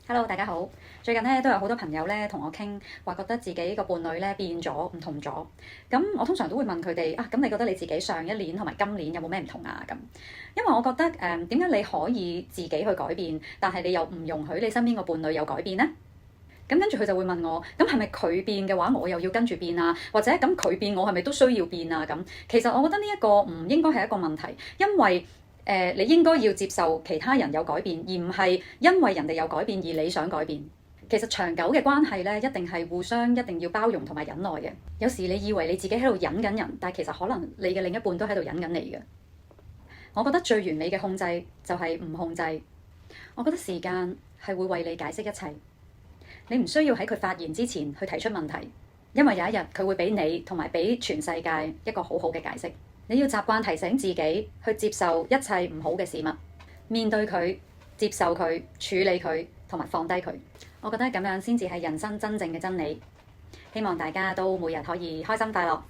Hello，大家好。最近咧都有好多朋友咧同我傾，話覺得自己個伴侶咧變咗唔同咗。咁我通常都會問佢哋啊，咁你覺得你自己上一年同埋今年有冇咩唔同啊？咁因為我覺得點解你可以自己去改變，但係你又唔容許你身邊個伴侶有改變呢？咁跟住佢就會問我，咁係咪佢變嘅話，我又要跟住變啊？或者咁佢變，我係咪都需要變啊？咁其實我覺得呢一個唔應該係一個問題，因為你應該要接受其他人有改變，而唔係因為人哋有改變而你想改變。其實長久嘅關係咧，一定係互相一定要包容同埋忍耐嘅。有時你以為你自己喺度忍緊人，但係其實可能你嘅另一半都喺度忍緊你嘅。我覺得最完美嘅控制就係唔控制。我覺得時間係會為你解釋一切。你唔需要喺佢發言之前去提出問題，因為有一日佢會俾你同埋俾全世界一個好好嘅解釋。你要習慣提醒自己去接受一切唔好嘅事物，面對佢、接受佢、處理佢同埋放低佢。我覺得咁樣先至係人生真正嘅真理。希望大家都每日可以開心快樂。